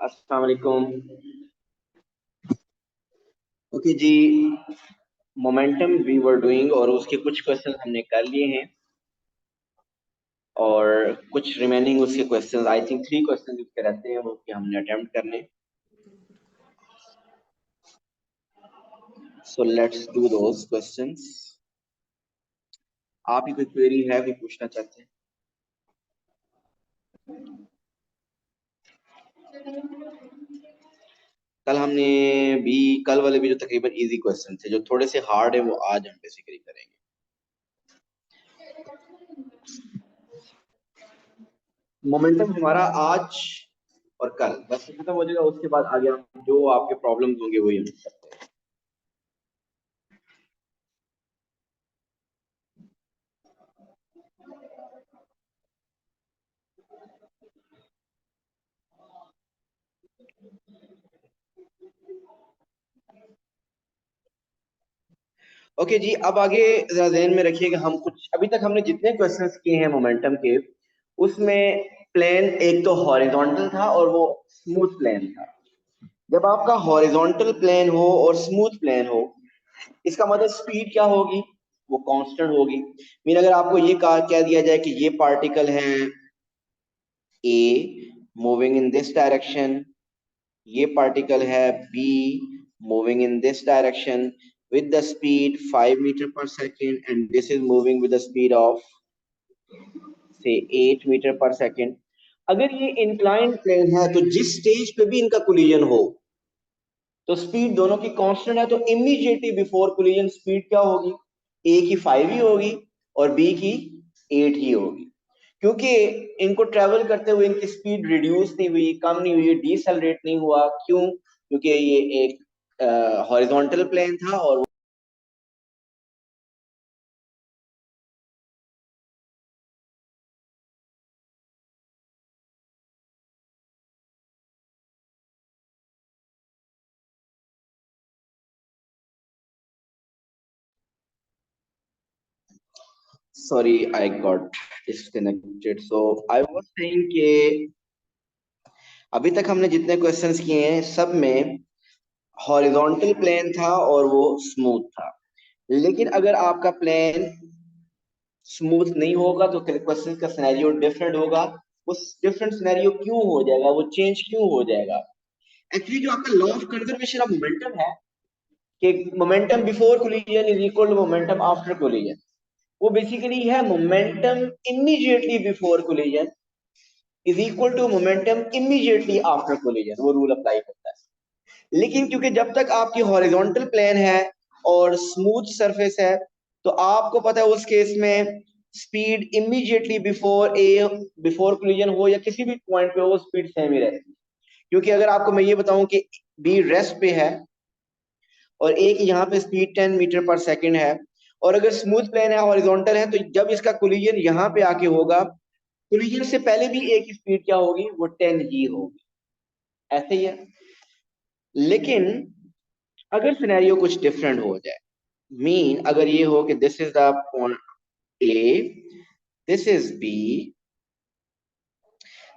अस्सलाम वालेकुम। ओके जी, मोमेंटम वी वर डूइंग और उसके कुछ क्वेश्चन हमने कर लिए हैं और कुछ रिमेनिंग उसके क्वेश्चंस, आई थिंक 3 क्वेश्चन उसके रहते हैं, वो कि हमने अटेम्प्ट करने। So let's do those questions. आप ही कोई क्वेरी है, कोई पूछना चाहते हैं? कल वाले भी जो तकरीबन इजी क्वेश्चन थे, जो थोड़े से हार्ड है, वो आज हम बेसिकली करेंगे। मोमेंटम हमारा आज और कल बस खत्म हो जाएगा, उसके बाद आगे हम जो आपके प्रॉब्लम्स होंगे वही हम करते हैं। ओके जी, अब आगे जरा ध्यान में रखिएगा, हम कुछ अभी तक हमने जितने क्वेश्चंस किए हैं मोमेंटम के, उसमें प्लेन एक तो हॉरिजॉन्टल था और वो स्मूथ प्लेन था। जब आपका हॉरिजॉन्टल प्लेन हो और स्मूथ प्लेन हो, इसका मतलब स्पीड क्या होगी? वो कांस्टेंट होगी। मीन अगर आपको ये कहा कह दिया जाए कि ये पार्टिकल है a moving in this direction, ये पार्टिकल है be moving in this direction with the speed 5 meter per second and this is moving with the speed of say 8 meter per second। अगर ये इंक्लाइंड प्लेन है तो जिस stage पे भी इनका कोलिजन हो तो स्पीड दोनों की कांस्टेंट है, तो इमीडिएटली बिफोर कोलिजन स्पीड क्या होगी? ए की 5 ही होगी और बी की 8 ही होगी, क्योंकि इनको ट्रेवल करते हुए इनकी स्पीड रिड्यूस नहीं हुई, कम नहीं हुई, डीसेलरेट नहीं हुआ। क्यों? क्योंकि ये एक हॉरिजॉन्टल प्लेन था और sorry I got disconnected. So I was saying कि अभी तक हमने जितने क्वेश्चंस किए हैं सब में हॉरिजॉन्टल प्लेन था और वो स्मूथ था। लेकिन अगर आपका प्लेन स्मूथ नहीं होगा तो क्वेश्चन का सिनेरियो डिफरेंट होगा। उस डिफरेंट सिनेरियो क्यों हो जाएगा, वो चेंज क्यों हो जाएगा? एक्चुअली जो आपका law of conservation of momentum है कि momentum before collision is equal to momentum after collision, वो बेसिकली है momentum immediately before collision is equal to momentum immediately after collision, वो रूल अप्लाई होता है। लेकिन क्योंकि जब तक आपकी हॉरिजॉन्टल प्लेन है और स्मूथ सरफेस है, तो आपको पता है उस केस में स्पीड इमीडिएटली बिफोर कोलिजन हो या किसी भी पॉइंट पे हो, स्पीड सेम ही रहती है। क्योंकि अगर आपको मैं ये बताऊं कि बी रेस्ट पे है और एक यहाँ पे स्पीड 10 मीटर पर सेकंड है, और अगर स्मूथ प्लेन है हॉरिजॉन्टल है, तो जब इसका कोलिजन यहाँ पे आके होगा, कोलिजन से पहले भी एक स्पीड क्या होगी, वो 10 ही होगी। ऐसे ही है। लेकिन अगर सिनेरियो कुछ डिफरेंट हो जाए, मीन अगर ये हो कि this is the point A, this is B,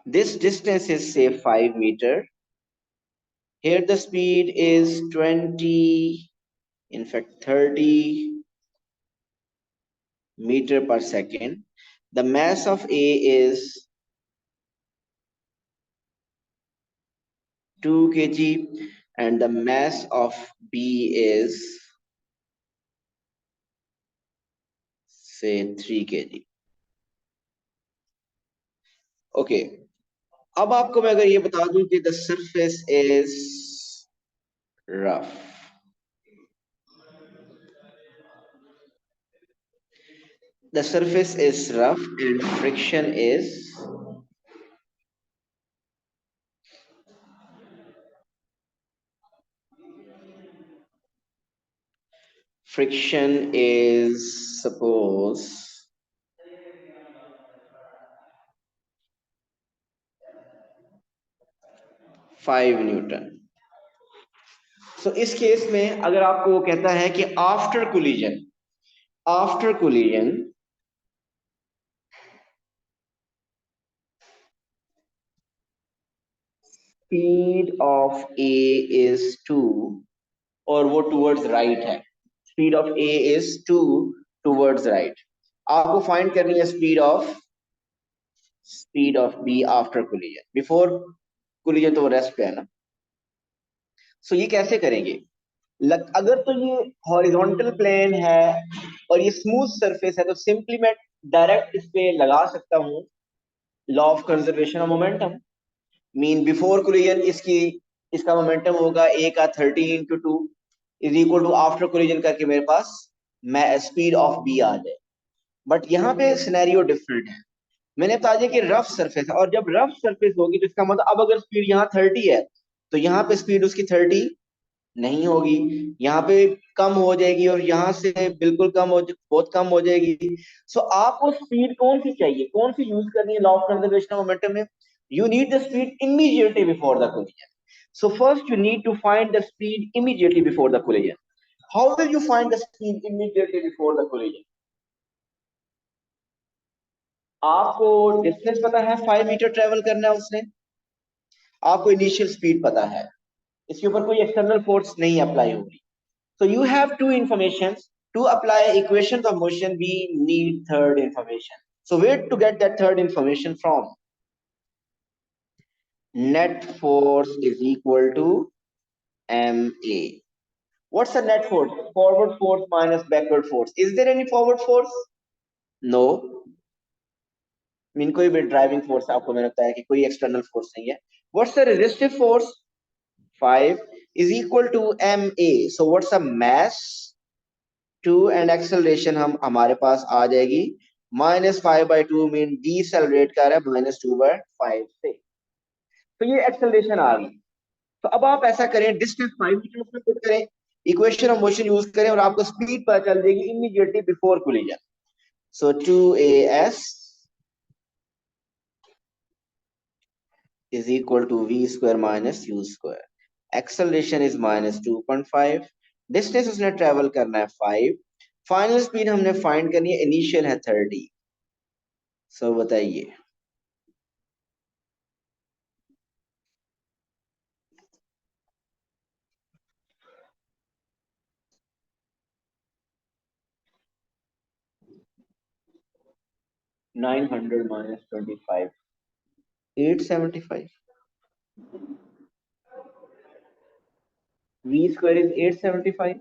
this distance is say 5 meter, here the speed is 20, in fact 30 meter per second, the mass of A is 2 kg and the mass of B is say 3 kg. Okay, अब आपको मैं अगर ये बता दूं कि the surface is rough, the surface is rough and friction is suppose 5 newton. So इस case में अगर आपको वो कहता है कि after collision speed of A is 2, और वो टूवर्ड्स राइट है, speed of A is 2 towards right, आपको फाइंड करनी है speed of B after collision. Before collision तो वो रेस्ट पे है ना। सो ये कैसे करेंगे? अगर तो ये हॉरिजॉन्टल प्लेन है और ये स्मूथ सरफेस है, तो सिंपली मैं डायरेक्ट इस पे लगा सकता हूँ law of conservation of momentum. Mean before collision इसका मोमेंटम होगा ए का 30 × 2 is equal to after collision करके मेरे पास मैं स्पीड ऑफ बी आ जाए। बट यहाँ पे सिनेरियो डिफरेंट है। मैंने बता दिया कि रफ सरफेस है, और जब रफ सरफेस होगी तो इसका मतलब अब अगर स्पीड यहाँ 30 है, तो यहाँ पे स्पीड उसकी 30 नहीं होगी, यहाँ पे कम हो जाएगी, और यहाँ से बिल्कुल बहुत कम हो जाएगी। सो आपको स्पीड कौन सी चाहिए, कौन सी यूज करनी है law of conservation of momentum में? You need the speed immediately before the collision. So first you need to find the speed immediately before the collision. How will you find the speed immediately before the collision? आपको distance पता है, 5 metre travel करना है उसने, आपको initial speed पता है, इसके ऊपर कोई एक्सटर्नल फोर्स नहीं अप्लाई होगी। So you have two informations. To apply equation of motion, we need third information. So where to get that third information from? Net force is equal to ma. What's the net force? Forward force minus backward force. Is there any forward force? No. Mean कोई भी driving force आपको मैंने बताया कि कोई external force नहीं है। What's the resistive force? 5 is equal to ma. So what's the mass? 2 and acceleration हमारे पास आ जाएगी -5/2, मीन डीसेलरेट कर रहा है -2/5 से। तो ये एक्सेलरेशन आ गई। तो अब आप ऐसा करें, डिस्टेंस 5 मीटर उसमें पुट करें, इक्वेशन ऑफ मोशन यूज करें, और आपको स्पीड पता चल जाएगी immediately before collision. So 2as is equal to v square minus u square, acceleration is -2.5, distance उसने ट्रेवल करना है 5, फाइनल स्पीड हमने फाइंड करनी है, इनिशियल है 30। सो बताइए 900 minus 25, 875. V square is 875.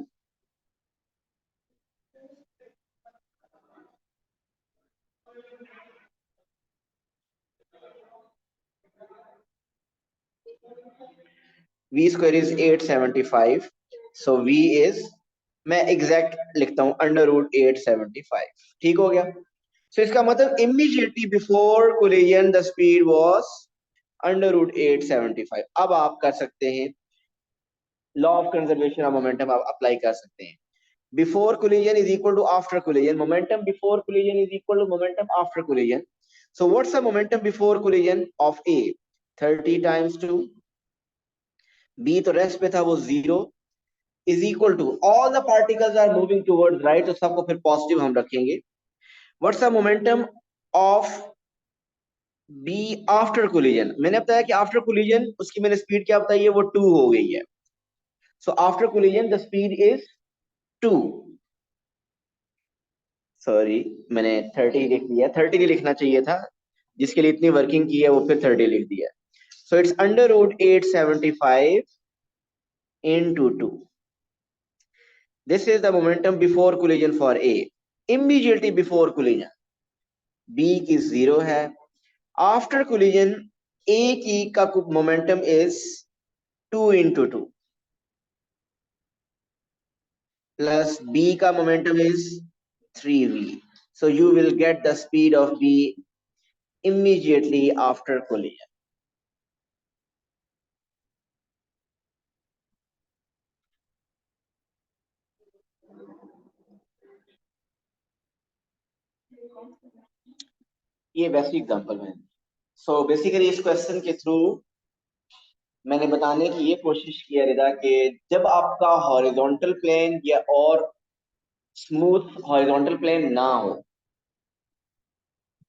v square is 875, so v is, मैं exact लिखता हूं, अंडर रूट 875। ठीक हो गया। सो इसका मतलब immediately before collision the speed was under root 875। अब आप कर सकते हैं law of conservation of momentum, आप अप्लाई कर सकते हैं। Before collision is equal to after collision. Momentum before collision is equal to momentum after collision. So what's the momentum before collision of A? 30 times 2. B तो rest पे था, वो 0 is equal to, all the particles are moving towards right, तो सबको फिर positive हम रखेंगे। What's the momentum of B after collision? मैंने बताया कि after collision उसकी मैंने स्पीड क्या बताई है, वो 2 हो गई है। So after collision the speed is 2। Sorry, मैंने 30 लिख दिया, 30 नहीं लिखना चाहिए था, जिसके लिए इतनी वर्किंग की है वो फिर 30 लिख दिया। So it's under root 875 into 2। This is the momentum before collision for A. Immediately before collision B की 0 है। आफ्टर कोलिजन ए की का momentum is 2 into 2 plus B का momentum is 3v। So you will get the speed of B immediately after collision. ये basic example है। So basically इस question के through मैंने बताने की ये कोशिश की है रिदा कि जब आपका हॉरिजॉन्टल प्लेन या और स्मूथ हॉरिजॉन्टल प्लेन ना हो,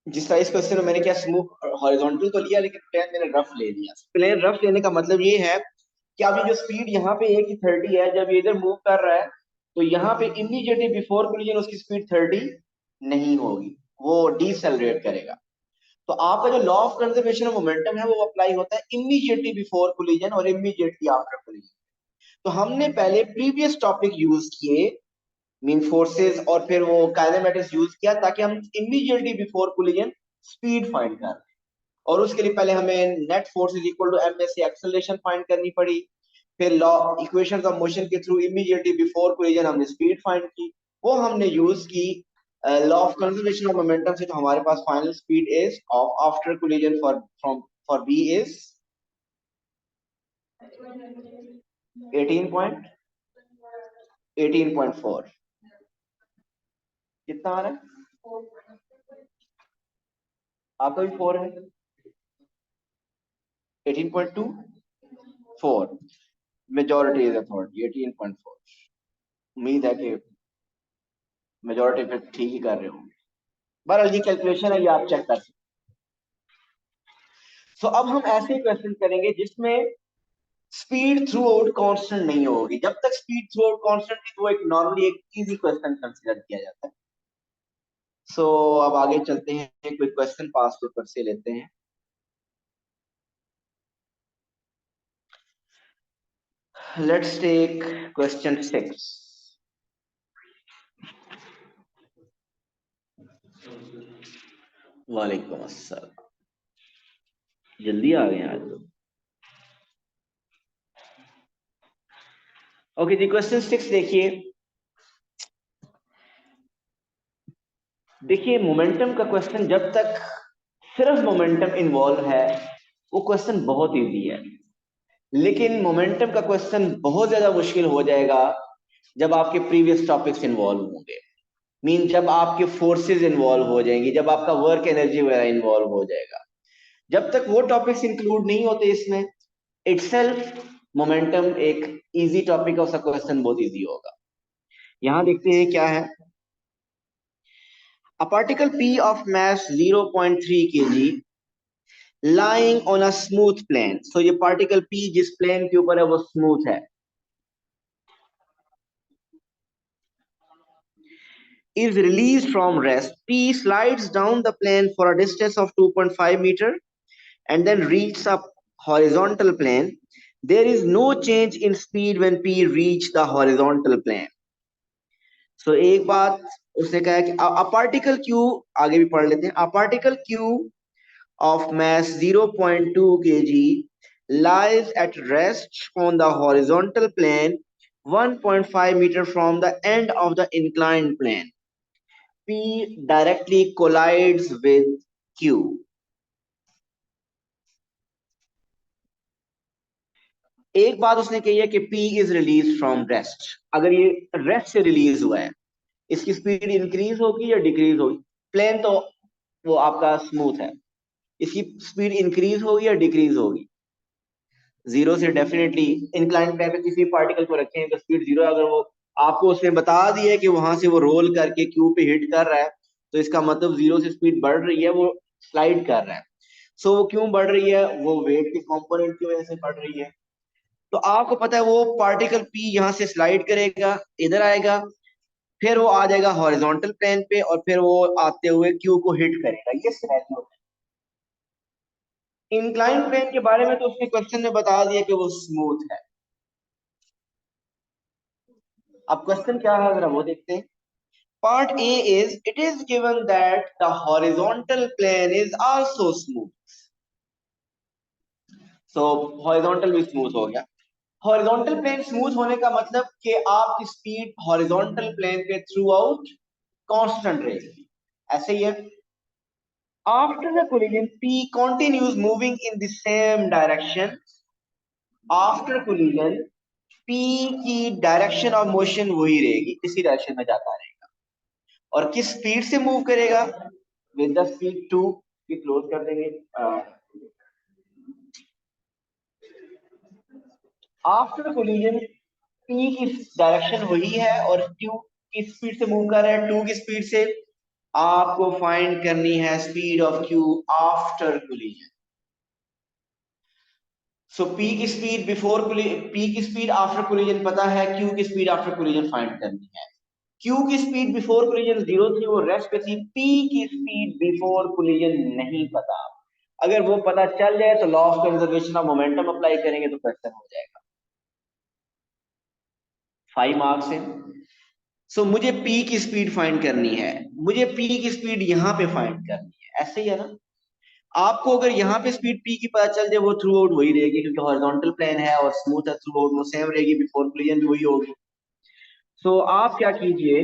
जिस तरह इस क्वेश्चन में मैंने क्या स्मूथ हॉरिजॉन्टल तो लिया लेकिन प्लेन मैंने रफ ले लिया। प्लेन रफ लेने का मतलब ये है कि अभी जो स्पीड यहाँ पे ए की 30 है, जब ये इधर मूव कर रहा है तो यहाँ पे इमीडिएटली बिफोर कोलिजन उसकी स्पीड 30 नहीं होगी, वो डिसेलरेट करेगा। तो आपका जो law of conservation of momentum है वो अप्लाई होता है इमीडिएटली बिफोर कोलिजन और इमीडिएटली आफ्टर कोलिजन। तो हमने पहले प्रीवियस टॉपिक यूज किए, मीन फोर्सेस, और फिर वो काइनेमेटिक्स यूज किया ताकि हम immediately before collision speed find कर। और उसके लिए पहले हमें net force is equal to M से एक्सेलरेशन फाइंड करनी पड़ी। फिर लॉ इक्वेशंस ऑफ मोशन के थ्रू इमीडिएटली बिफोर कोलिजन हमने स्पीड फाइंड की, वो हमने यूज की। Law of conservation of momentum से तो हमारे पास final speed is of after collision for B is 18.4। कितना आ रहा है? आपका भी 4 है। 18.24 मेजॉरिटी इज अथॉरिटी 18.4। उम्मीद है कि मेजॉरिटी पे ठीक ही कर रहे होंगे। बहरहाल ये कैलकुलेशन है, ये आप चेक कर सकते। सो अब हम ऐसे क्वेश्चन करेंगे जिसमें स्पीड थ्रू आउट कॉन्स्टेंट नहीं होगी। जब तक स्पीड थ्रू आउट कॉन्स्टेंट है तो एक नॉर्मली एक इजी क्वेश्चन कंसीडर किया जाता है। सो अब आगे चलते हैं, कोई क्वेश्चन पास पेपर से लेते हैं। Let's take question 6। वालेकुम अस्सलाम, जल्दी आ गए आज तो। ओके जी, क्वेश्चन 6 देखिए। देखिए मोमेंटम का क्वेश्चन, जब तक सिर्फ मोमेंटम इन्वॉल्व है वो क्वेश्चन बहुत इजी है, लेकिन मोमेंटम का क्वेश्चन बहुत ज्यादा मुश्किल हो जाएगा जब आपके प्रीवियस टॉपिक्स इन्वॉल्व होंगे। मीन जब आपके फोर्सेस इन्वॉल्व हो जाएंगी, जब आपका वर्क एनर्जी वगैरह इन्वॉल्व हो जाएगा। जब तक वो टॉपिक्स इंक्लूड नहीं होते इसमें, इटसेल्फ मोमेंटम एक इजी टॉपिक है, उसका क्वेश्चन बहुत इजी होगा। यहां देखते हैं क्या है। A particle P of mass 0.3 kg lying on a smooth plane. So ये particle P जिस plane के ऊपर है वो smooth है, is released from rest. P slides down the plane for a distance of 2.5 meter and then reaches a horizontal plane. There is no change in speed when P reach the horizontal plane. So एक बात उसने कहा कि a particle Q, आगे भी पढ़ लेते हैं, a particle Q of mass 0.2 kg lies at rest on the horizontal plane 1.5 meter from the end of the inclined plane. P directly collides with Q. एक बात उसने कही है कि P is released from rest. अगर ये rest से release हुआ है, इसकी स्पीड इंक्रीज होगी या डिक्रीज होगी? प्लेन तो वो आपका स्मूथ है, इसकी स्पीड इंक्रीज होगी या डिक्रीज होगी? जीरो से डेफिनेटली। इंक्लाइन प्लेन पे किसी पार्टिकल को रखें तो स्पीड जीरो, अगर वो आपको उसने बता दिया कि वहां से वो रोल करके क्यू पे हिट कर रहा है, तो इसका मतलब जीरो से स्पीड बढ़ रही है, वो स्लाइड कर रहा है। सो वो क्यों बढ़ रही है? वो वेट के कंपोनेंट की वजह से बढ़ रही है। तो आपको पता है वो पार्टिकल पी यहाँ से स्लाइड करेगा, इधर आएगा, फिर वो आ जाएगा हॉरिजॉन्टल प्लेन पे, और फिर वो आते हुए क्यू को हिट करेगा। ये सिनेरियो है। इंक्लाइन प्लेन के बारे में तो उसने क्वेश्चन में बता दिया कि वो स्मूथ है। अब क्वेश्चन क्या है जरा वो देखते हैं। Part A is, it is given that the horizontal plane is also smooth. So horizontal भी स्मूथ हो गया। हॉरिजॉन्टल प्लेन स्मूथ होने का मतलब कि आपकी स्पीड हॉरिजॉन्टल प्लेन पे थ्रू आउट कांस्टेंट रहेगी, ऐसे ही है। After the collision P continues moving in the same direction. After collision P की डायरेक्शन ऑफ मोशन वही रहेगी, इसी डायरेक्शन में जाता रहेगा। और किस स्पीड से मूव करेगा? विद द स्पीड टू की क्लोज कर देंगे। आफ्टर कोलिजन P की डायरेक्शन वही है और Q की स्पीड से मूव कर रहा है, टू की स्पीड से। आपको फाइंड करनी है speed of Q after collision. So P की स्पीड बिफोर, P की स्पीड आफ्टर कोलिजन पता है, Q की स्पीड आफ्टर कोलिजन फाइंड करनी है। Q की स्पीड बिफोर कोलिजन जीरो थी, वो रेस्ट पे थी। P की स्पीड बिफोर कोलिजन नहीं पता। अगर वो पता चल जाए तो law of conservation of momentum apply करेंगे तो क्वेश्चन हो जाएगा। 5 मार्क्स है। सो मुझे P की स्पीड फाइंड करनी है, मुझे P की स्पीड यहाँ पे फाइंड करनी है, ऐसे ही है ना। आपको अगर यहाँ पे स्पीड P की पता चल जाए, वो थ्रू आउट वही रहेगी, क्योंकि हॉरिजॉन्टल प्लेन है और स्मूथ है, थ्रू आउट वो सेम रहेगी, बिफोर कोलिजन भी वही होगी। सो आप क्या कीजिए,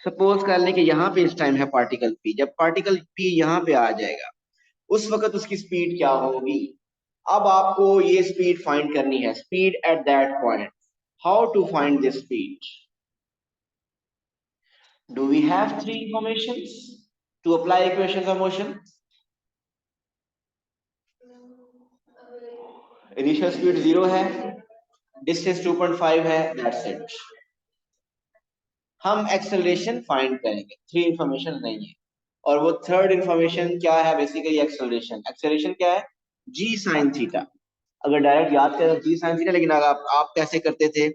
सपोज कर लें कि यहाँ पे इस टाइम है पार्टिकल P। जब पार्टिकल P यहाँ पे आ जाएगा, उस वक्त उसकी स्पीड क्या होगी? अब आपको ये स्पीड फाइंड करनी है, speed at that point. How to find this speed? Do we have three informations to apply equations of motion? Initial speed zero है, डिस्टेंस 2.5 है, दैट्स इट। हम एक्सेलरेशन फाइंड करेंगे, थ्री इंफॉर्मेशन नहीं है। और वो थर्ड इंफॉर्मेशन क्या है? Basically acceleration. एक्सेलरेशन क्या है? जी साइन थीटा। अगर डायरेक्ट याद करें जी साइन थीटा, लेकिन अगर आप कैसे करते थे?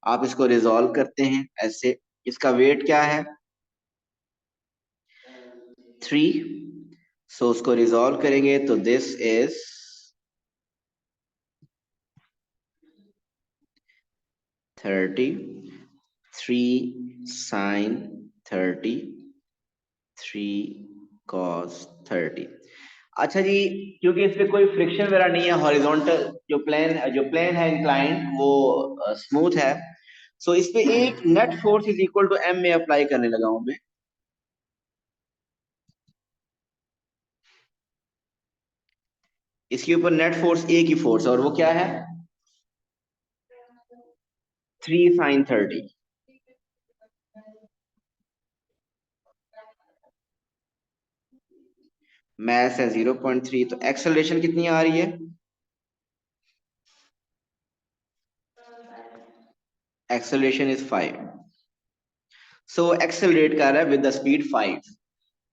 आप इसको रिजॉल्व करते हैं ऐसे। इसका वेट क्या है? 3। सो उसको रिजॉल्व करेंगे तो दिस इज 30, 3 साइन 30, 3 कॉस 30। अच्छा जी, क्योंकि इस पे कोई फ्रिक्शन वगैरह नहीं है, हॉरिजॉन्टल जो प्लेन है इंक्लाइंड वो स्मूथ है। सो इस पे एक net force is equal to M में अप्लाई करने लगा हूं मैं। इसके ऊपर नेट फोर्स ए की फोर्स है, और वो क्या है? 3 sin 30। मैथ है 0.3, तो एक्सेलरेशन कितनी आ रही है? Acceleration is 5। सो एक्सेलरेट कर रहा है विद द स्पीड 5।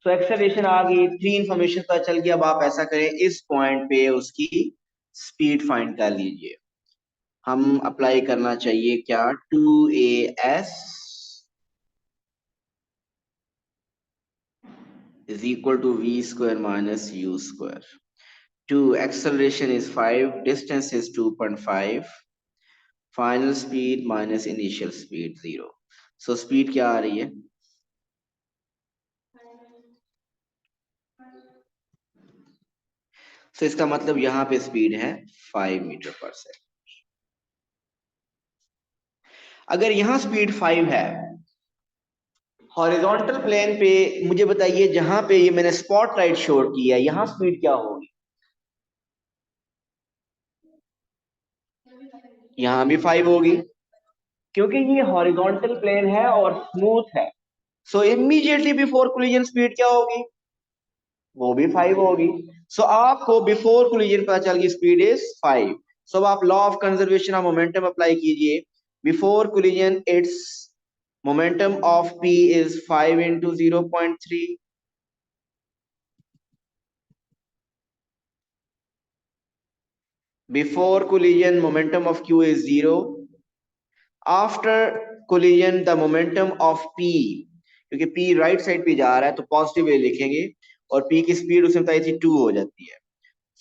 तो एक्सेलरेशन आ गई, थ्री इंफॉर्मेशन पता चल गया। अब आप ऐसा करें, इस पॉइंट पे उसकी स्पीड फाइंड कर लीजिए। हम अप्लाई करना चाहिए क्या? 2as is equal to v square minus u square. 2 acceleration is 5, distance is 2.5, final speed minus initial speed 0। So speed क्या आ रही है? सो इसका मतलब यहाँ पे स्पीड है 5 मीटर पर सेकेंड। अगर यहाँ स्पीड 5 है, हॉरिजॉन्टल प्लेन पे मुझे बताइए, जहां पे ये मैंने स्पॉट लाइट शो की है, यहाँ स्पीड क्या होगी? यहाँ भी 5 होगी, क्योंकि ये हॉरिजॉन्टल प्लेन है और स्मूथ है। सो इमीडिएटली बिफोर कोलिजन स्पीड क्या होगी? वो भी 5 होगी। सो आपको बिफोर कोलिजन पता चल गई स्पीड इज 5। सो अब आप law of conservation of momentum apply कीजिए। Before collision it's momentum of p is 5 into 0.3। Before collision, momentum of q is 0. After collision, the momentum of p, क्योंकि p right side पे जा रहा है तो positive way लिखेंगे, और p की स्पीड उसमें बताई थी 2 हो जाती है।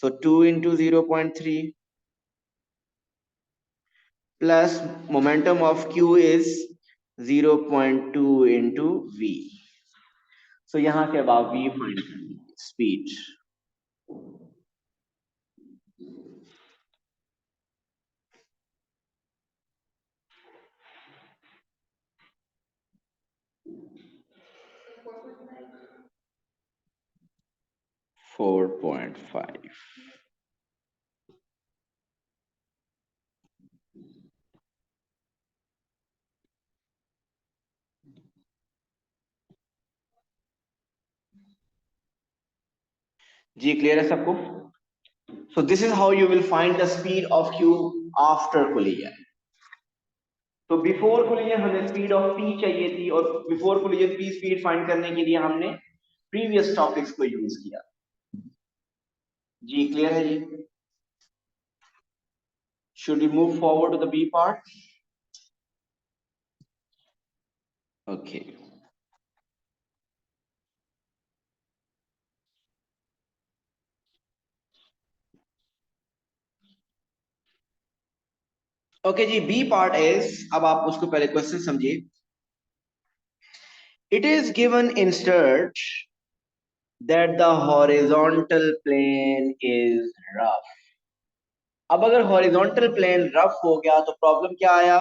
सो 2 into 0.3 plus momentum of q is 0.2 into v। सो यहां से अब आप v फाइंड करेंगे, स्पीड। 4.5। जी क्लियर है सबको? So this is how you will find the speed of q after collision. तो बिफोर कोलिजन हमें स्पीड ऑफ p चाहिए थी, और before collision p speed find करने के लिए हमने प्रीवियस टॉपिक्स को यूज किया। जी क्लियर है जी? Should we move forward to the B part? Okay. Okay जी, बी पार्ट इज, अब आप उसको पहले क्वेश्चन समझिए। It is given instead that the horizontal plane is rough. अब अगर हॉरिजॉन्टल प्लेन रफ हो गया तो प्रॉब्लम क्या आया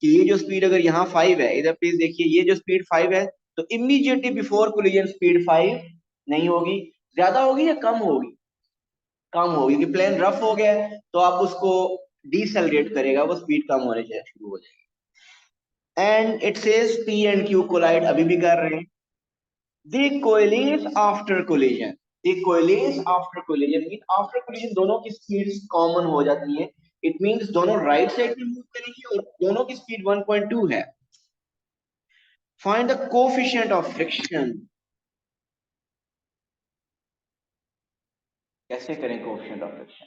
कि ये जो स्पीड अगर यहाँ 5 है, इधर प्लीज देखिए, ये जो स्पीड 5 है, तो इमीडिएटली बिफोर कोलिजन स्पीड 5 नहीं होगी, ज्यादा होगी या कम होगी? कम होगी, कि प्लेन रफ हो गया है तो आप उसको डिसेलरेट करेगा, वो स्पीड कम होने से शुरू हो जाएगी। And it says P and Q collide, अभी भी कर रहे हैं। They collide after collision. They collide after collision mean after collision दोनों की स्पीड्स कॉमन हो जाती है। इट मींस दोनों राइट साइड में मूव करेंगे और दोनों की स्पीड 1.2 है। Find the coefficient of friction. कैसे करें कोफिशिएंट ऑफ फ्रिक्शन?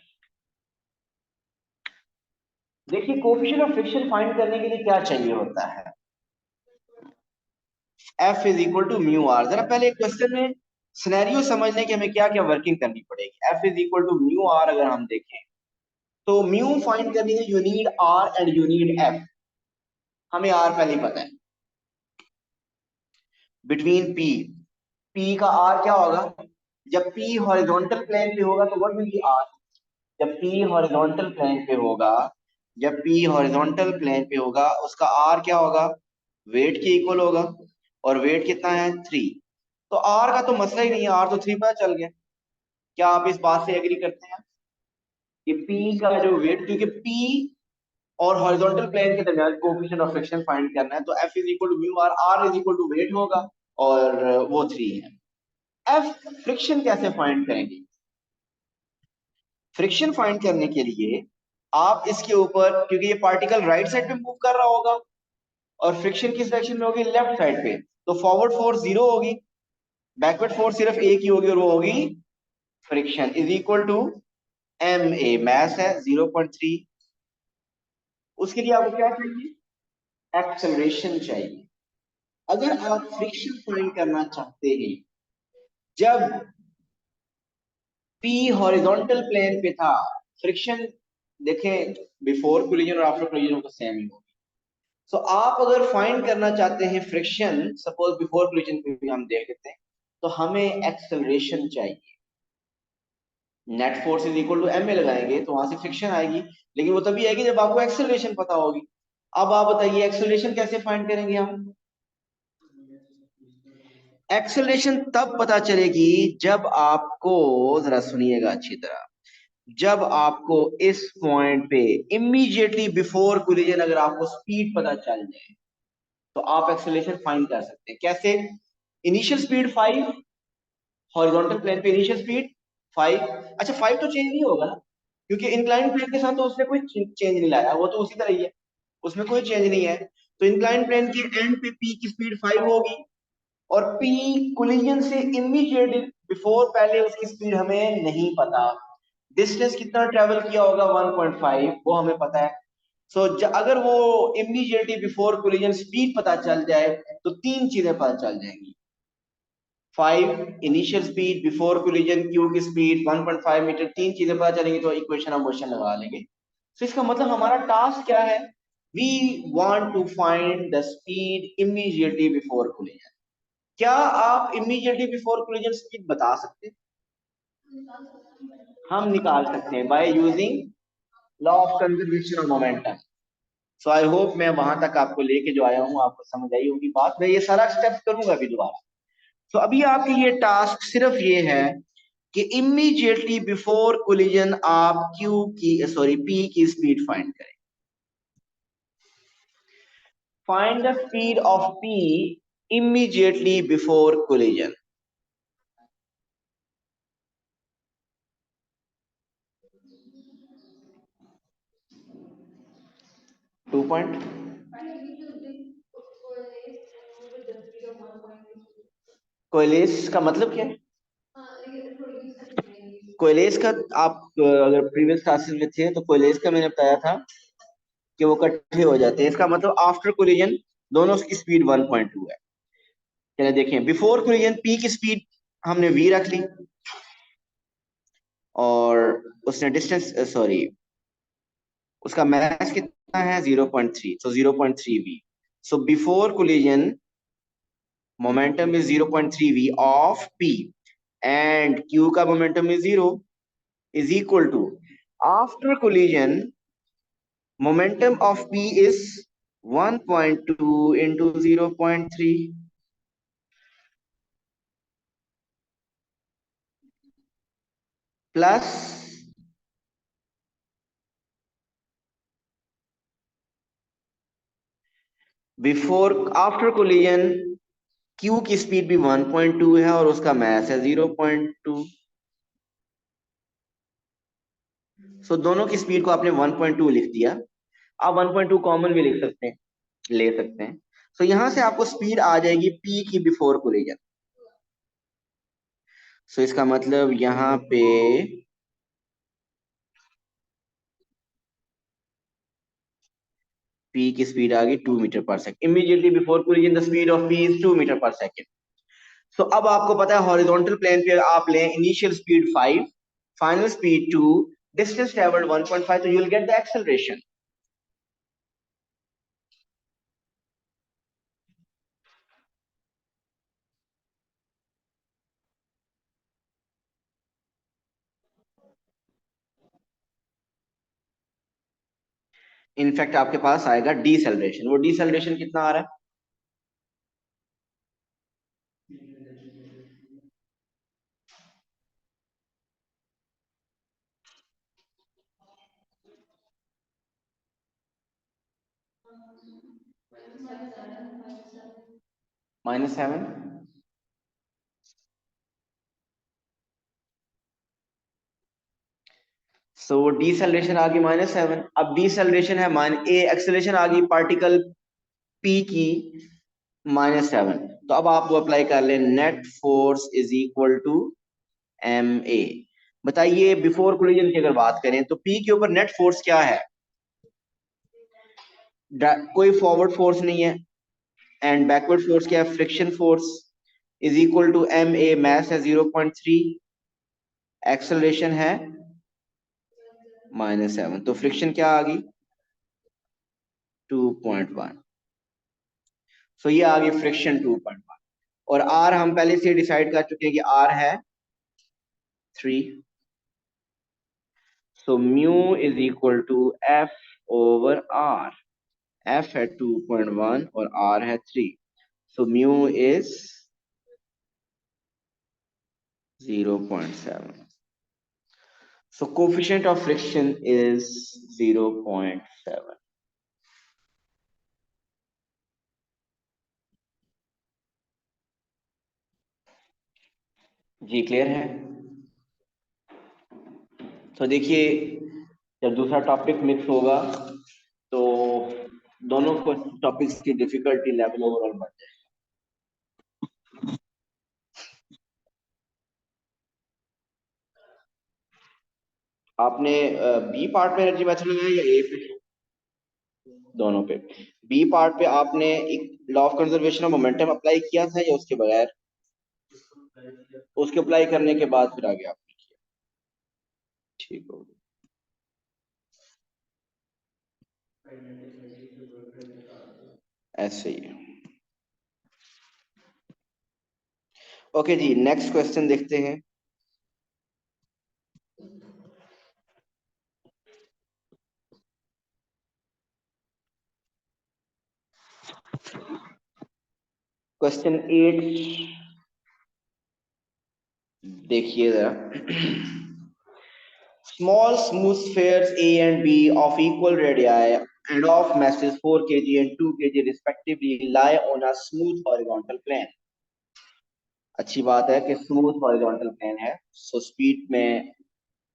देखिए, कोफिशिएंट ऑफ फ्रिक्शन फाइंड करने के लिए क्या चाहिए होता है? F is equal to mu R. जरा पहले क्वेश्चन में सिनेरियो समझने की हमें क्या क्या वर्किंग करनी पड़ेगी। F is equal to mu R अगर हम देखें तो म्यू फाइंड करने के लिए you need R and you need F. हमें आर पहले ही पता है। बिटवीन पी, पी का आर क्या होगा? जब पी हॉरिजॉन्टल प्लेन पे होगा तो व्हाट विल बी आर? जब पी हॉरिजॉन्टल प्लेन पे होगा, जब पी हॉरिजॉन्टल प्लेन पे होगा, उसका आर क्या होगा? वेट के इक्वल होगा। और वेट कितना है? 3। तो आर का तो मसला ही नहीं है, आर तो 3 पता चल गया। क्या आप इस बात से एग्री करते हैं कि पी का जो वेट, क्योंकि पी और हॉरिजॉन्टल प्लेन के दरमियान कोएफिशिएंट ऑफ फ्रिक्शन फाइंड करना है, तो F is equal to mu R, R is equal to weight होगा, और वो 3 है। F फ्रिक्शन कैसे फाइंड करेंगे? फ्रिक्शन फाइंड करने के लिए आप इसके ऊपर, क्योंकि ये पार्टिकल राइट साइड पे मूव कर रहा होगा और फ्रिक्शन किस डायरेक्शन में होगी? लेफ्ट साइड पे, तो फॉरवर्ड फोर्स 0 होगी, बैकवर्ड फोर्स सिर्फ एक ही होगी और वो होगी friction, is equal to M A, mass है 0.3। उसके लिए आपको क्या चाहिए? एक्सेलरेशन चाहिए। अगर आप फ्रिक्शन फाइंड करना चाहते हैं जब P हॉरिजॉन्टल प्लेन पे था, फ्रिक्शन देखें बिफोर कोलिजन और आफ्टर कोलिजन तो सेम ही होगी। सो आप अगर फाइंड करना चाहते हैं फ्रिक्शन, सपोज बिफोर कोलिजन पे भी हम देख लेते हैं, तो हमें एक्सेलरेशन चाहिए। Net force is equal to M A लगाएंगे तो वहां से फ्रिक्शन आएगी, लेकिन वो तभी आएगी जब आपको एक्सेलरेशन पता होगी। अब आप बताइए एक्सेलरेशन कैसे फाइंड करेंगे हम? एक्सेलरेशन तब पता चलेगी जब आपको, जरा सुनिएगा अच्छी तरह, जब आपको इस पॉइंट पे इमीडिएटली बिफोर कोलिजन अगर आपको स्पीड पता चल जाए तो आप एक्सेलरेशन फाइंड कर सकते हैं। कैसे? इनिशियल स्पीड 5, हॉरिजॉन्टल प्लेन पे इनिशियल स्पीड 5। अच्छा 5 तो चेंज नहीं होगा ना, क्योंकि इंक्लाइन प्लेन के साथ तो उसने कोई चेंज नहीं लाया, वो तो उसी तरह ही है, उसमें कोई चेंज नहीं है। तो इंक्लाइन प्लेन के एंड पे पी की स्पीड 5 होगी, और पी कोलिजन से इमीडिएटली बिफोर पहले उसकी स्पीड हमें नहीं पता। डिस्टेंस कितना ट्रेवल किया होगा 1.5, वो हमें पता है। अगर वो इमीडिएटली बिफोर कोलिजन स्पीड पता चल जाए तो तीन चीजें पता चल जाएंगी। 5 initial speed, before collision Q की स्पीड 1.5 मीटर, तीन चीजें पता चलेंगी तो इक्वेशन ऑफ मोशन लगा लेंगे। तो इसका मतलब हमारा टास्क क्या है? We want to find the speed immediately before collision. क्या आप इमीडिएटली बिफोर कोलिजन स्पीड बता सकते हैं? हम निकाल सकते हैं by using law of conservation of momentum. So I hope मैं वहां तक आपको लेके जो आया हूँ आपको समझ आई होगी बात। मैं ये सारा स्टेप करूंगा अभी दोबारा। तो अभी आपके ये टास्क सिर्फ ये है कि इमीडिएटली बिफोर कोलिजन आप क्यू की, सॉरी, पी की स्पीड फाइंड करें। Find the speed of P immediately before collision. 2 point. Coalesce का मतलब क्या है? कोइलेस का, आप अगर प्रीवियस क्लासेस में थे तो कोइलेस का मैंने बताया था कि वो इकट्ठे हो जाते हैं। इसका मतलब आफ्टर कोलिजन दोनों की स्पीड 1.2 है। चलिए देखें, बिफोर कोलिजन पी की स्पीड हमने वी रख ली, और उसने डिस्टेंस, सॉरी, उसका मास कितना है 0.3, so 0.3 v. So before collision momentum is 0.3 v of P, and Q का momentum is 0, is equal to after collision momentum of P is 1.2 into 0.3 plus before, after collision Q की speed भी 1.2 है और उसका मास है 0.2। सो दोनों की स्पीड को आपने 1.2 लिख दिया। आप 1.2 कॉमन भी लिख सकते हैं, ले सकते हैं। सो यहां से आपको स्पीड आ जाएगी P की बिफोर कोलिजन। सो इसका मतलब यहाँ पे P की स्पीड आ गई 2 metre per second. Immediately before collision the speed of P is 2 metre per second. So अब आपको पता है हॉरिजॉन्टल प्लेन पे आप लें initial speed 5, final speed 2, distance travelled 1.5, तो you will get the acceleration. In fact आपके पास आएगा डीसेलरेशन। वो डीसेलरेशन कितना आ रहा है? -7। सो वो डीसेलरेशन आ गई -7। अब डीसेलरेशन है मान ए, एक्सेलरेशन आ गई पार्टिकल पी की -7। तो अब आप वो अप्लाई कर लें, net force is equal to M A. बताइए बिफोर कोलिजन की अगर बात करें तो पी के ऊपर नेट फोर्स क्या है? कोई फॉरवर्ड फोर्स नहीं है, एंड बैकवर्ड फोर्स क्या है? Friction force is equal to M A, mass है 0.3, एक्सेलरेशन है -7, तो फ्रिक्शन क्या आ गई? 2.1। सो ये आ गई फ्रिक्शन 2.1। और आर हम पहले से डिसाइड कर चुके हैं कि आर है 3। So mu is equal to F over R. F had 2.1 or R had 3. So mu is 0.7. So coefficient of friction is 0.7. जी क्लियर है? तो देखिए, जब दूसरा टॉपिक मिक्स होगा तो दोनों को टॉपिक्स की डिफिकल्टी लेवल ओवरऑल बढ़ जाएगा। आपने बी पार्ट में एनर्जी मेथड लगाया या ए पे? दोनों पे। बी पार्ट पे आपने एक law of conservation of momentum apply किया था या उसके बगैर? उसके अप्लाई करने के बाद फिर आगे आपने किया। ठीक हो, ऐसे ही। ओके जी, नेक्स्ट क्वेश्चन देखते हैं। क्वेश्चन 8 देखिए जरा। Small smooth spheres A and B of equal radii and of masses 4 kg and 2 kg respectively lie on a smooth horizontal plane. अच्छी बात है कि स्मूथ हॉरिजॉन्टल प्लेन है, सो स्पीड में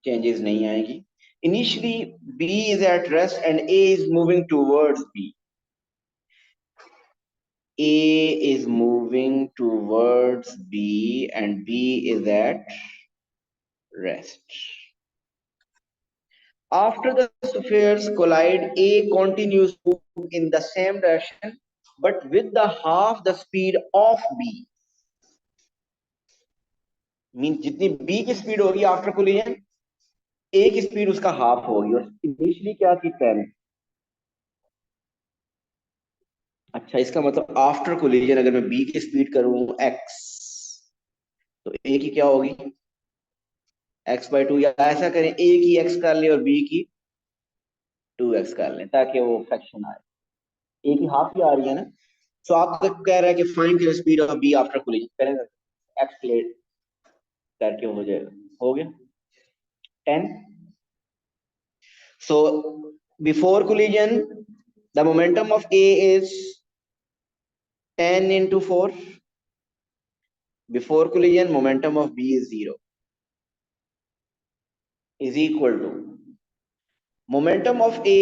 चेंजेस नहीं आएगी। Initially B is at rest and A is moving towards B. A is moving towards B and B is at rest. After the spheres collide, A continues to move in the same direction but with the half the speed of B. Mean जितनी B की speed होगी after collision, A की speed उसका half होगी। और initially क्या थी? 10। अच्छा, इसका मतलब आफ्टर कोलिजन अगर मैं B की स्पीड करूं x, तो A की क्या होगी? x/2। या ऐसा करें, A की x कर लें और B की 2x कर लें ताकि वो फ्रैक्शन आए। A की हाफ ही आ रही है ना। सो आपको कह रहा है कि find the speed of B after collision. करेंगे x लेट करके हो जाएगा, हो गया 10। So before collision the momentum of A is 10 into 4. Before collision momentum of B is 0, is equal to momentum of A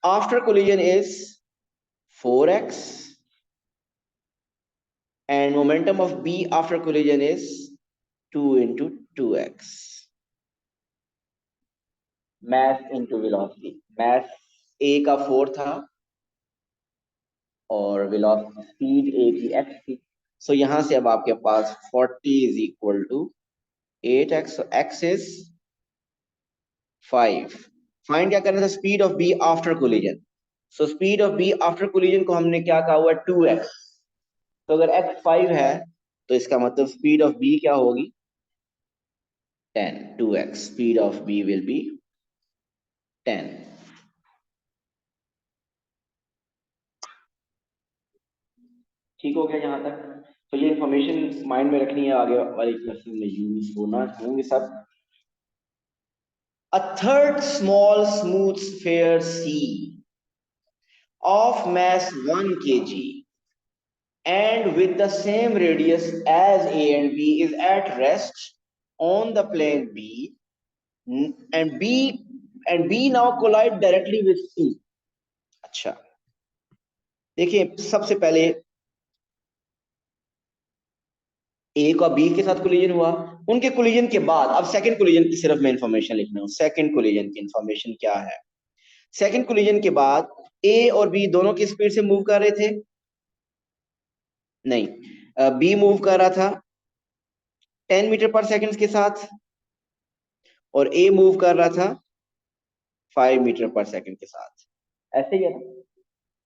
after collision is 4x and momentum of B after collision is 2 into 2x. mass into velocity. mass A का 4 था और velocity speed A की x थी। सो यहां से अब आपके पास 40 is equal to 8x. so x is 5. Find क्या करना था? Speed of B after collision. So speed of B after collision को हमने क्या कहा हुआ? 2x। तो अगर x 5 है तो इसका मतलब स्पीड ऑफ B क्या होगी? 10। 2x speed of B will be 10। ठीक हो गया यहाँ तक? तो ये इंफॉर्मेशन माइंड में रखनी है, आगे वाले क्वेश्चन में यूज होना होंगे सब। A third small smooth sphere C of mass 1 kg and with the same radius as A and B is at rest on the plane B and B now collide directly with C. अच्छा, देखिए सबसे पहले ए का B के साथ collision हुआ, उनके collision के बाद अब सेकंड कोलिजन की सिर्फ मैं इंफॉर्मेशन लिख रहा हूं। सेकंड कोलिजन की इंफॉर्मेशन क्या है? सेकंड कोलिजन के बाद ए और बी दोनों की स्पीड से मूव कर रहे थे? नहीं, बी मूव कर रहा था 10 मीटर पर सेकंड के साथ और ए मूव कर रहा था 5 मीटर पर सेकंड के साथ। ऐसे ही है ना?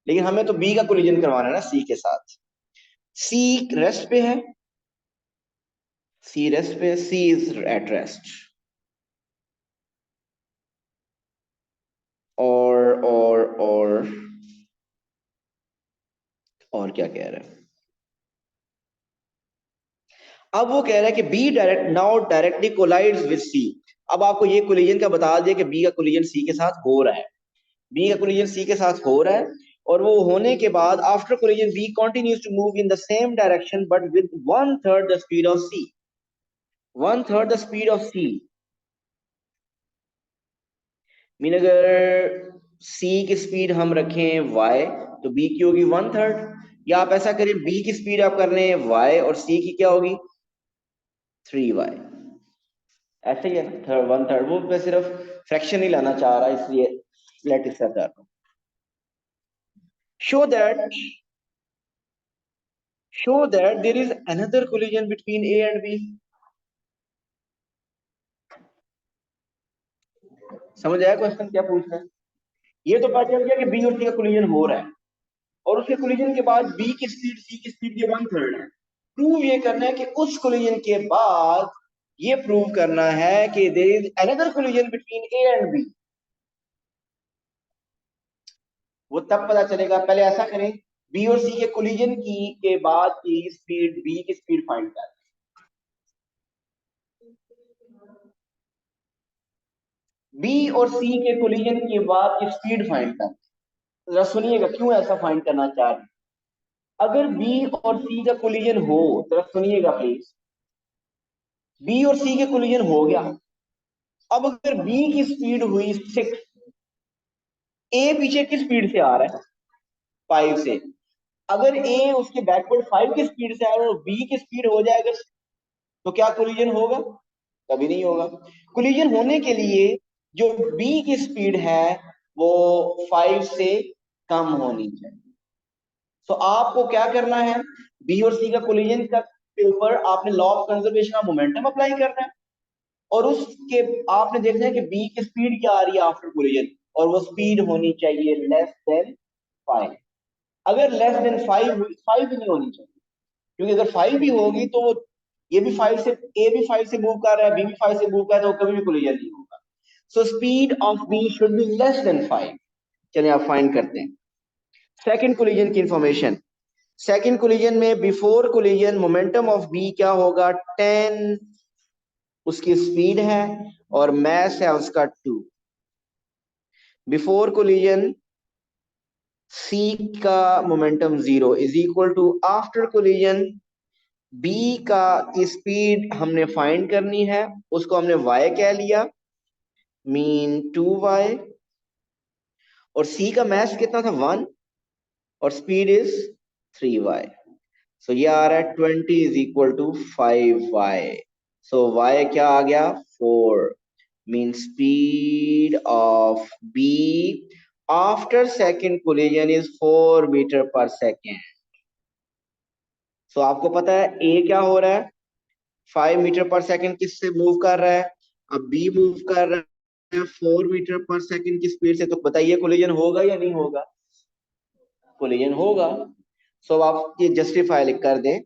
लेकिन हमें तो बी का कोलिजन करवाना है ना सी के साथ। सी रेस्ट पे है, सी रेस्ट पे, सी इज एट रेस्ट। और क्या कह रहा है? अब वो कह रहा है कि B direct now directly collides with C. अब आपको ये कोलिजन का बता दिया कि बी का कोलिजन सी के साथ हो रहा है। बी का कोलिजन सी के साथ हो रहा है, और वो होने के बाद after collision B continues to move in the same direction but with one third the speed of C. One third the speed of C mean अगर सी की स्पीड हम रखें y, तो b की होगी वन थर्ड। या आप ऐसा करें, b की स्पीड आप कर रहे हैं y और c की क्या होगी 3y। ऐसे ही है ना, थर्ड वन थर्ड। वो मैं सिर्फ फ्रैक्शन ही लाना चाह रहा, इसलिए लेट इस कर रहा हूं। Show that there is another collision between a and b। समझ आया क्वेश्चन क्या पूछ रहा है? ये तो पता चल गया कि b और c का कोलिजन हो रहा है, और उसके कोलिजन के बाद b की स्पीड c की स्पीड की वन थर्ड है। प्रूव ये करना है कि उस कोलिजन के बाद ये प्रूव करना है कि there is another collision between a and b। वो तब पता चलेगा, पहले ऐसा करें, बी और सी के कोलिजन की के बाद की स्पीड, बी की स्पीड फाइंड कर। बी और सी के कोलिजन के बाद की स्पीड फाइंड कर। जरा सुनिएगा क्यों ऐसा फाइंड करना चाह रहे हैं। अगर बी और सी का कोलिजन हो, जरा सुनिएगा प्लीज, बी और सी के कोलिजन हो गया। अब अगर बी की स्पीड हुई 6, ए पीछे किस स्पीड से आ रहा है 5 से। अगर ए उसके बैकवर्ड 5 की स्पीड से आ रहा है और बी की स्पीड हो जाएगा, तो क्या कोलिजन होगा? कभी नहीं होगा। कोलिजन होने के लिए जो बी की स्पीड है वो 5 से कम होनी चाहिए। तो आपको क्या करना है, बी और सी का कोलिजन का के ऊपर आपने law of conservation of momentum apply करना है, और उसके आपने देखना है कि बी की स्पीड क्या आ रही है आफ्टर कोलिजन, और वो स्पीड होनी चाहिए लेस देन 5। अगर लेस देन 5 5 भी नहीं होनी चाहिए, क्योंकि अगर 5 भी होगी तो वो ये भी 5 से, ए भी 5 से मूव कर रहा है, बी भी 5 से मूव कर रहा है, तो कभी भी कोलिजन नहीं होगा। So speed of B should be less than 5। चलिए आप फाइंड करते हैं सेकंड कोलिजन की इंफॉर्मेशन। सेकंड कोलिजन में before collision momentum of B क्या होगा 10, उसकी स्पीड है, और मैस है उसका 2। बिफोर कोलिजन सी का momentum 0 is equal to after collision B का स्पीड हमने फाइंड करनी है, उसको हमने y कह लिया, मीन 2y, और सी का मैथ कितना था 1, और स्पीड इज 3y। सो ये आ रहा है 20 is equal to 5y। So y क्या आ गया 4, mean speed of B after second collision is 4 metre per second. So आपको पता है ए क्या हो रहा है 5 मीटर पर सेकंड किससे मूव कर रहा है, अब बी मूव कर रहा है 4 मीटर पर सेकंड की स्पीड से, तो बताइए कोलिजन होगा या नहीं होगा? कोलिजन होगा। सो आप ये जस्टिफाई कर दें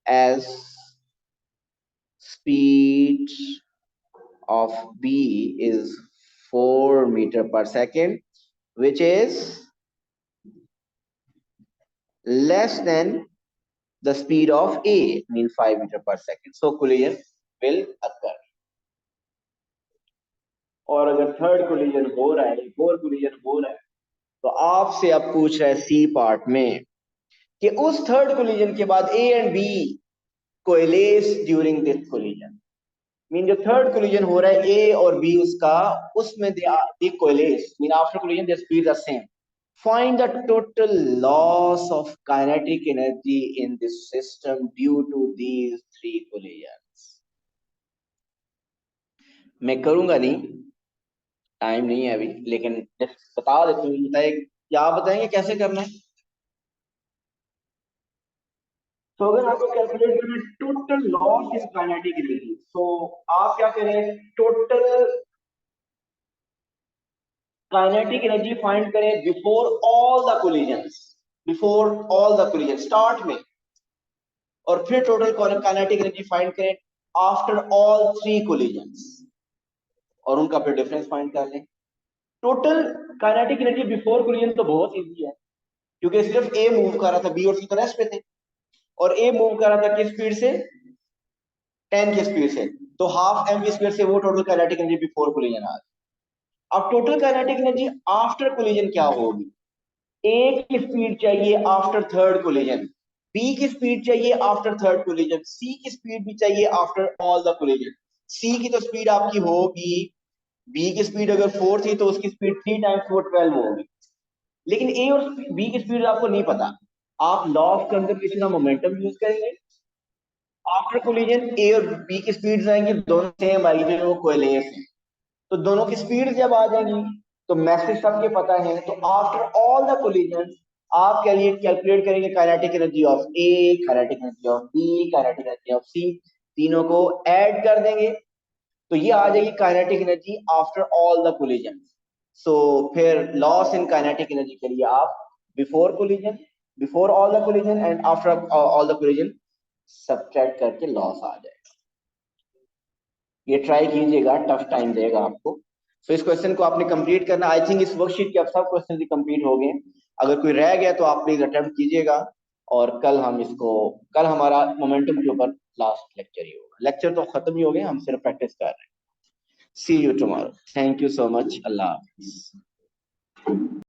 as speed of B is 4 metre per second which is less than the speed of a, mean 5 meter per second. So collision will occur. और अगर थर्ड कोलिजन हो रहा है, फोर्थ कोलिजन हो रहा है, तो आपसे अब पूछ रहा है सी पार्ट में कि उस थर्ड कोलिजन के बाद A and B coalesce during this collision. Mean जो थर्ड कोलिजन हो रहा है ए और बी उसका, उसमें they coalesce, mean after collision their speeds are same. Find the total loss of kinetic energy in this system due to these three collisions. मैं करूंगा नहीं, टाइम नहीं है अभी, लेकिन बता देता हूँ, बताए क्या बताएंगे कैसे करना है। तो अगर आपको कैलकुलेट करना है total loss in kinetic energy, तो आप क्या करें, टोटल काइनेटिक एनर्जी फाइंड करें before all the collisions, before all the collision start में, और फिर टोटल काइनेटिक एनर्जी फाइंड करें आफ्टर ऑल थ्री कोलिजन्स, और उनका फिर डिफरेंस फाइंड कर लें। Total kinetic energy before collision तो बहुत इजी है, क्योंकि सिर्फ ए मूव कर रहा था, बी और सी तो रेस्ट पे थे, और ए मूव कर रहा था किस स्पीड से, 10 की स्पीड से, तो हाफ एम की स्पीड से वो total kinetic energy before collision आ गई। अब total kinetic energy after collision क्या होगी? ए की स्पीड चाहिए आफ्टर थर्ड कोलिजन, बी की स्पीड चाहिए आफ्टर थर्ड कोलिजन, सी की स्पीड भी चाहिए after all the collision. C की तो स्पीड आपकी होगी, बी की स्पीड अगर 4 थी तो उसकी स्पीड 3 टाइम्स 4 12 होगी, लेकिन ए और बी की स्पीड आपको नहीं पता। आप law of conservation of momentum use करेंगे। आफ्टर कोलिजन ए और बी की स्पीड्स आएंगी, दोनों सेम आएगी, वो कोएलेस हैं, तो दोनों की स्पीड जब आ जाएंगी तो मैसेज सबके पता है, तो आफ्टर ऑल द कोलिजन आप क्या लिए कैलकुलेट करेंगे kinetic energy of A, kinetic energy of B, kinetic energy of C, तीनों को ऐड कर देंगे, तो ये आ जाएगी kinetic energy after all the collision. So फिर लॉस इन काइनेटिक एनर्जी के लिए आप before collision, before all the collision and after all the collision subtract करके लॉस आ जाएगा। ये ट्राई कीजिएगा, टफ टाइम देगा आपको। सो इस क्वेश्चन को आपने कंप्लीट करना। आई थिंक इस वर्कशीट के अब सब क्वेश्चन भी कंप्लीट हो गए। अगर कोई रह गया तो आप प्लीज अटेम्प्ट कीजिएगा, और कल हम इसको, कल हमारा मोमेंटम के ऊपर लास्ट लेक्चर ही होगा। लेक्चर तो खत्म ही हो गए, हम सिर्फ प्रैक्टिस कर रहे हैं। See you tomorrow. Thank you so much. Allah Hafiz.